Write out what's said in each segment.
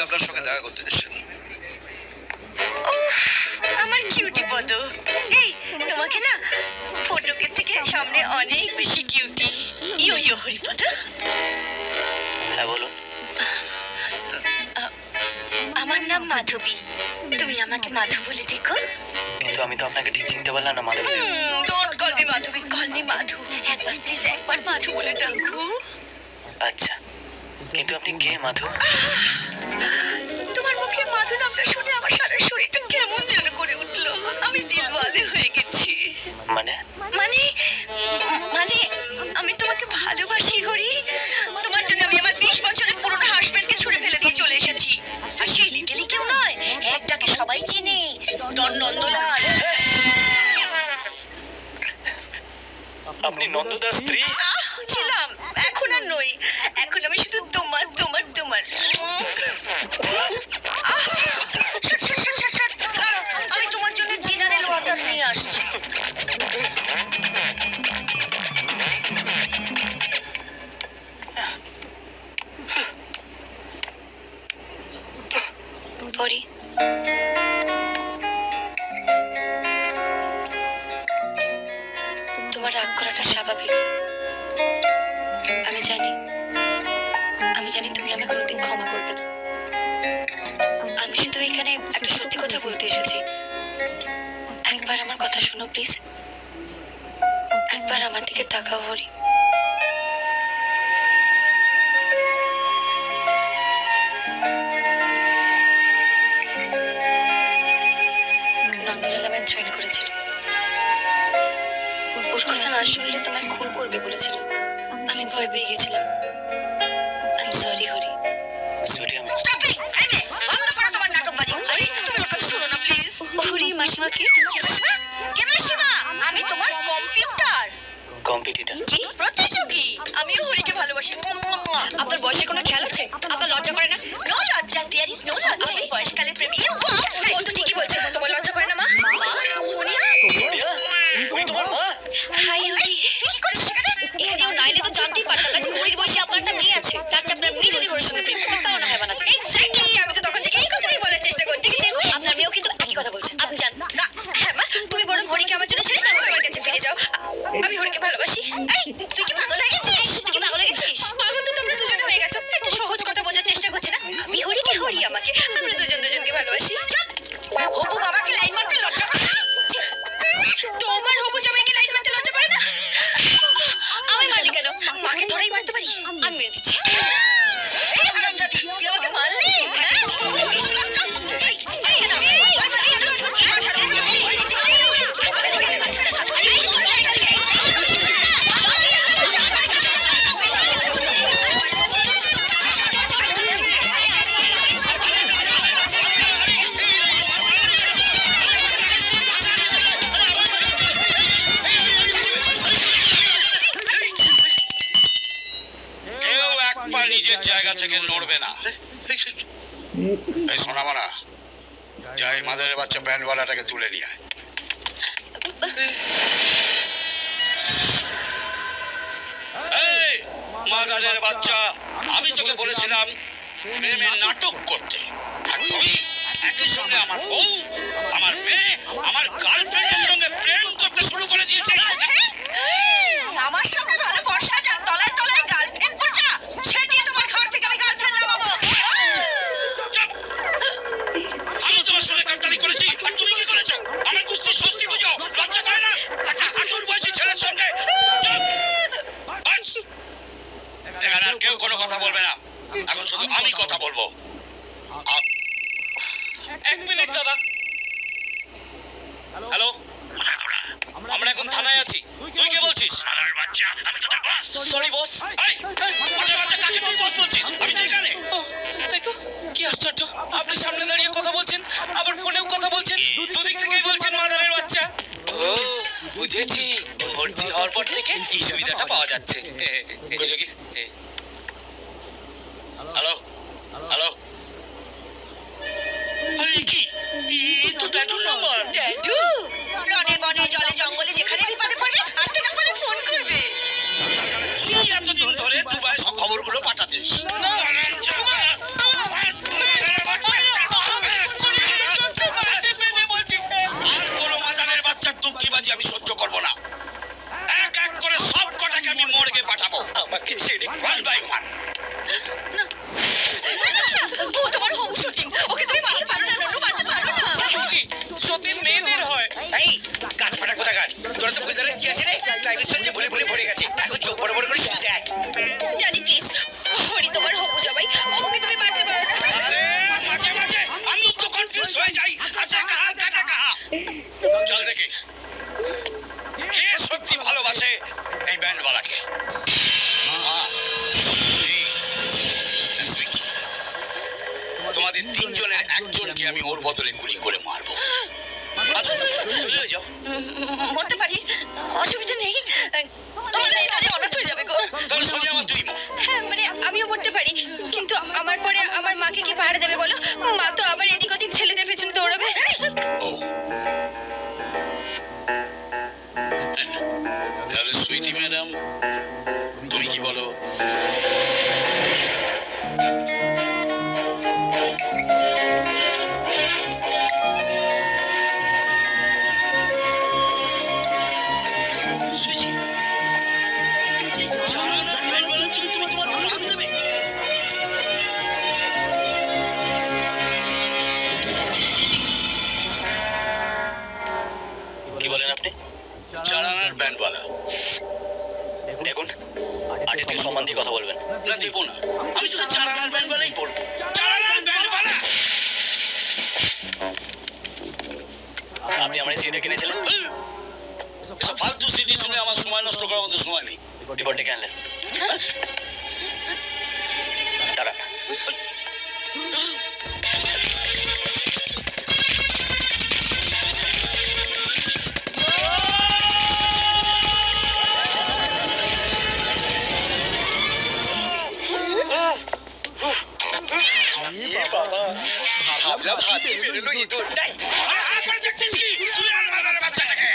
আপনার সঙ্গে দেখা করতে এসেছেন। আমার কিউটি পদ, এই তোমাকে না ফটোকে থেকে সামনে অনেক বেশি কিউটি। ইয়ো ইয়ো হরিপদ। হ্যাঁ বলুন। আমার নাম মাধবী, তুমি আমাকে মাধু বলে দেখো। কিন্তু আমি তো আপনাকে ঠিক চিনতে পারলাম না Madhabi. Don't call me Madhabi, call me Madhu. একবার প্লিজ, একবার মাধু বলে ডাকো। আচ্ছা, কিন্তু আপনি কে মাধু? তোমার মুখে মাধু নামটা শুনে আমার সারা শরীরটা কেমন যেন করে উঠলো। আমি দিলওয়ালে হয়ে গেছি। মানে? মানে মানে আমি তোমাকে ভালোবাসি হরি। তোমার জন্য আমি আমার 20 বছরের পুরনো হাসবেন্ডকে ছুড়ে ফেলে দিয়ে চলে এসেছি। আর সেই লিগেলি কেউ নয়, এক ডাকে সবাই চেনে, ডন নন্দলাল। আপনি নন্দদার স্ত্রী? ছিলাম, এখন আর নই। এখন আমি শুধু তোমার তোমার তোমার। আমি তোমার জন্য জিনারেল ওয়াটার নিয়ে আসছি। হরি, তোমার রাগ করাটা স্বাভাবিক। আমি জানি তুমি আমাকে কোনোদিন ক্ষমা করবে না। আমি শুধু এখানে একটা সত্যি কথা বলতে এসেছি। একবার আমার কথা শোনো প্লিজ। একবার আমার দিকে তাকাও হরি। নন্দলাল আমায় থ্রেট করেছিল। ওর কথা না শুনলে তোমায় খুন করবে বলেছিল। আমি ভয় পেয়ে গেছিলাম। I am sorry Hari. Sorry আমি। বন্ধ করো তোমার নাটকবাজি। হরি, তুমি ওর কথা শোনো না প্লিজ। হরি, মাসিমা কে? কে মাসিমা? আমি তোমার কম্পিউটার কম্পিটিটর। কি প্রতিযোগী। আমিও হরিকে ভালোবাসি। আপনার বয়সের কোনো খেয়াল আছে? আপনার লজ্জা করে না? নো লজ্জা, দেয়ার ইজ নো লজ্জা। এই বয়সকালে প্রেম। ইউ ও তো ঠিকই বলছে। তোমার লজ্জা করে না মা? মা সোনিয়া? সোনিয়া? উনি তোমার মা? হাই হরি, তুই কি করছিস এখানে? এখানেও নাইলে তো জানতেই পারতাম না যে হরির বয়সে আপনার একটা মেয়ে আছে। যার চেয়ে আপনার মেয়ে যদি হরির সঙ্গে প্রেম করতে তাও না হয় বানাচ্ছে। এক্স্যাক্টলি, আমি তো তখন থেকে এই কথাই বলার চেষ্টা করছি। আপনার মেয়েও কিন্তু একই কথা বলছে। আপনি জান না? হ্যাঁ মা, তুমি বরং হরিকে আমার জন্য ছেড়ে দাও, আমার কাছে ফিরে যাও। আমি হরিকে ভালোবাসি। এই, তুই কি পাগল হয়ে গেছিস? তুই কি পাগল হয়ে গেছিস? পাগল তো তোমরা দুজনে হয়ে গেছো। একটা সহজ কথা বোঝার চেষ্টা করছি না। আমি হরিকে, হরি আমাকে। আমরা দুজন দুজনকে ভালোবাসি। হবু বাবাকে লাইন মারতে লজ্জা করে না? তোমার হবু জামাইকে লাইন মারতে লজ্জা করে না? আমি মারলি কেন? মাকে ধরেই মারতে পারি। আমি মেরে দিচ্ছি। এই হারামজাদি, তুই আমাকে মারলি? হ্যাঁ? কেউ একবার নিজের জায়গা থেকে নড়বে না। এই সোনামানা, যাই মাদারের বাচ্চা ব্যান্ডওয়ালাটাকে তুলে নিয়ে আয়। এই মাদারের বাচ্চা, আমি তোকে বলেছিলাম প্রেমের নাটক করতে, আর তুই একই সঙ্গে আমার বউ, আমার মেয়ে, আমার গার্লফ্রেন্ডের সঙ্গে প্রেম করতে শুরু করে দিয়েছিস। আমার সঙ্গে ভালো বর্ষা যান, তলায় তলায় গার্লফ্রেন্ড পড়া সেটি তোমার ঘর থেকে আমি গার্লফ্রেন্ড নামাবো। আমি তোমার সঙ্গে কাটারি করেছি, আর তুমি কি করেছো? আমার কুস্তির ষষ্ঠী পুজো লজ্জা করে না? একটা হাঁটুর বয়সী ছেলের সঙ্গে। এখানে আর কেউ কোনো কথা বলবে না, এখন শুধু আমি কথা বলবো। 1 মিনিট দাদা। হ্যালো, আমরা এখন থানায় আছি। তুই কে বলছিস? Sorry boss. বাচ্চা কাকে তুই বস বলছিস? আমি তো এখানে। তাই তো, কি আশ্চর্য, আপনি সামনে দাঁড়িয়ে কথা বলছেন, আবার ফোনেও কথা বলছেন, দুদিক থেকেই বলছেন মাদারের বাচ্চা। ও বুঝেছি, ভর্তি হওয়ার পর থেকে এই সুবিধাটা পাওয়া যাচ্ছে। হ্যালো হ্যালো, আরে কি, এই তো ড্যাডুর নাম্বার। ড্যাডু রনে বনে জলে জঙ্গলে যেখানে বিপদে পড়বে আস্তে না বলে ফোন করবে। এই এতদিন ধরে দুবাই সব খবরগুলো পাঠাচ্ছিস না? তোমাদের তিনজনের একজনকে আমি ওর বদলে গুলি করে মারবো। চলে যাও। মরতে পারি, অসুবিধা নেই। তোমার মেয়েটা যে অনাথ হয়ে যাবে গো। তাহলে সোনিয়া আমার তুই মর। হ্যাঁ মানে আমিও মরতে পারি, কিন্তু আমার পরে আমার মাকে কি পাহাড়ে দেবে বলো? মা তো আবার এদিক ওদিক ছেলেদের পেছনে দৌড়াবে। ও তাহলে সুইটি ম্যাডাম তুমি কি বলো? সুইচি, এই জানালার ব্যান্ডওয়ালার জন্য তুমি তোমার প্রাণ দেবে? কি বলেন আপনি? চালানার ব্যান্ডওয়ালা। দেখুন, আর্টিস্টকে সম্মান দিয়ে কথা বলবেন। না দেবো না, আমি তোকে চালানার ব্যান্ডওয়ালাই বলবো। চালানার ব্যান্ডওয়ালা। আপনি আমার সিটে কিনেছিলেন, এসব ফালতু সিডি শুনে আমার সময় নষ্ট করার মতো সময় নেই। রিপোর্ট ডেকে আনলেন। দাঁড়ান। বাবা, ভাবলাম হাতিয়ে বেরোলো ইঁদুরটাই। দেখছিস কি? তুলে আন মাদারের বাচ্চাটাকে।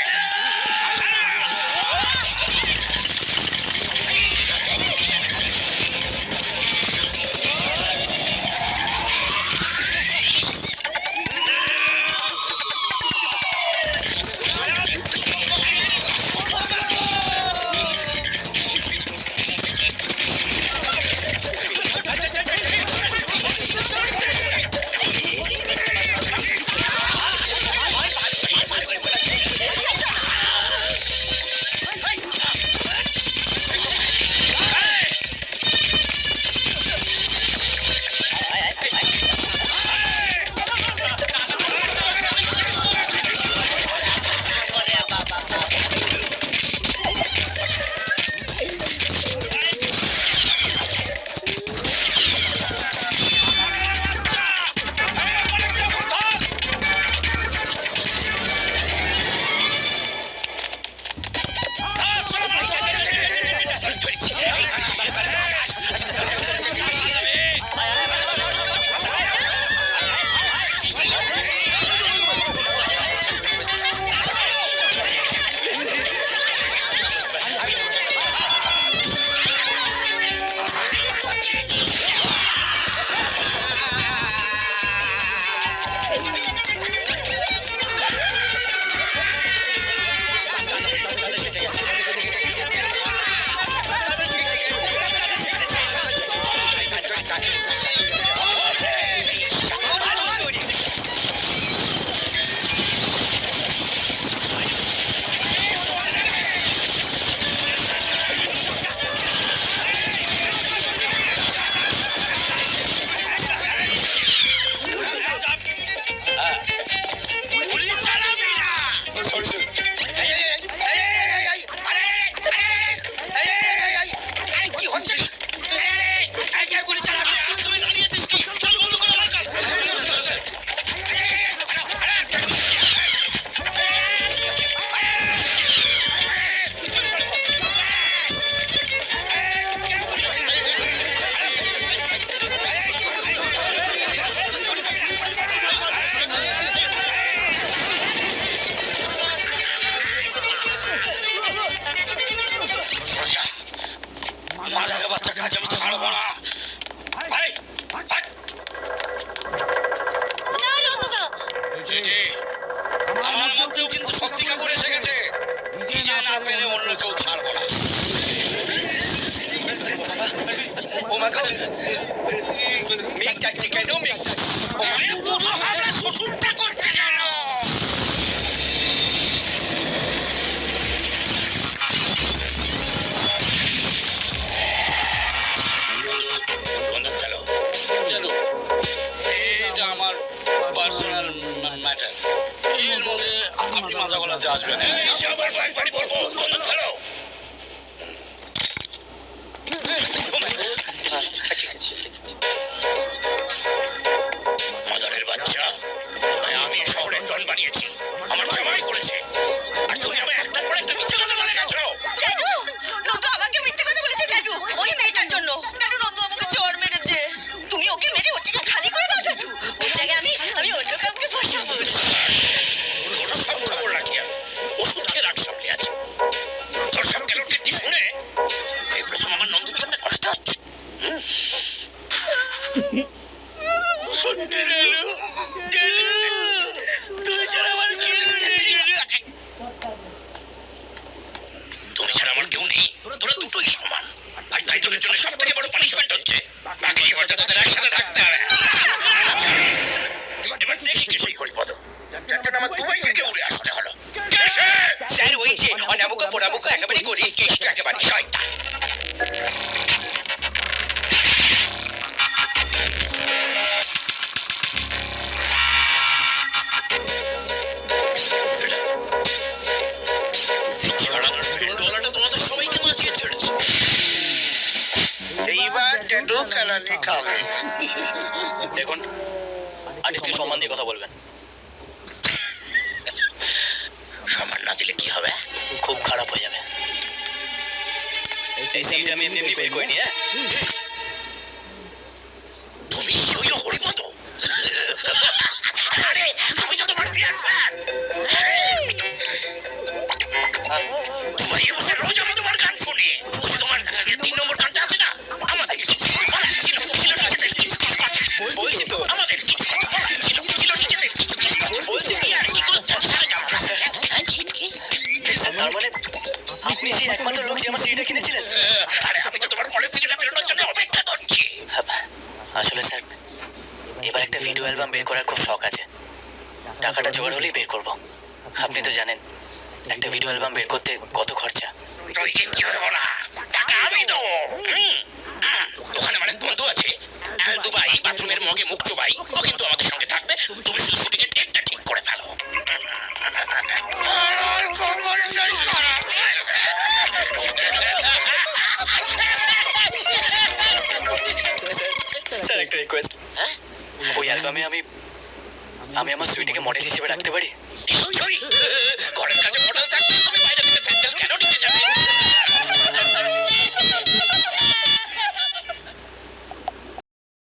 মাদারের বাচ্চাকে আজ আমি ছাড়বো না। চিঠি, আমার মধ্যেও কিন্তু শক্তি কাপুর এসে গেছে। নিজে না পেলে অন্য কেউ ছাড়বো না। ও মা গো, মেঘ যাচ্ছে কেন? মেঘ পুরো হাতে শ্বশুরটা করতে গেল। এটা আমার পার্সোনাল ম্যাটার। এর মধ্যে আপনি মাথা গলাতে আসবেন। আবার কয়েকবারই বলবো, বন্দুক চালো। ঠিক আছে, ঠিক আছে। সত্যি গেলু গেলু তুই ছাড়া আমার কেউ নেই গেলু তুমি ছাড়া আমার কেউ নেই তোরা দুটোই সমান আর তাই তোদের জন্য সব থেকে বড় পানিশমেন্ট হচ্ছে বাকি জীবনটা তোদের একসাথে থাকতে হবে এবার দেখি কে সেই হরিপদ যার জন্য আমার দুবাই থেকে উড়ে আসতে হলো স্যার ওই যে অনামুখো পোড়ামুখো একেবারে করি কেসটা একেবারে শয়তান। তোমাদের সবাইকে মাতিয়ে ছেড়েছে এইবার ট্যাটু খেলানি খাবে দেখুন আর্টিস্টকে সম্মান দিয়ে কথা বলবেন। সম্মান না দিলে কি হবে খুব খারাপ হয়ে যাবে। এই সিট আমি এমনি এমনি বের করিনি। হ্যাঁ তুমি ওই হরিপদ আরে আমি তো তোমার বিরাট ফ্যান তোমার এই বছর রোজ আমি তোমার গান শুনি ওই তোমার 3 নম্বর গানটা আছে না আমাদের কিছু বলছি তো আমাদের কিছু বলছি তো আর কি করতে স্যার, তার মানে আপনি সেই একমাত্র লোক যে আমার সিটটা কিনেছিলেন? আরে আমি তো তোমার কলেজ থেকে বেরোনোর জন্য অপেক্ষা করছি আসলে স্যার এবার একটা ভিডিও অ্যালবাম বের করার খুব শখ আছে। টাকাটা জোগাড় হলেই বের করব। আপনি তো জানেন একটা ভিডিও অ্যালবাম বের করতে কত খরচা। তুই কি হবে বলা টাকা আমি দেবো ওখানে আমার এক বন্ধু আছে দুবাই বাথরুমের মগে মুখ চোবাই ও কিন্তু আমাদের সঙ্গে থাকবে তুমি শুধু শুটিংয়ের ডেটটা ঠিক করে ফেলো স্যার একটা রিকোয়েস্ট, ওই অ্যালবামে আমি আমার সুইটিকে মডেল হিসেবে রাখতে পারি? নিশ্চয়ই ঘরের কাছে মডেল থাকবে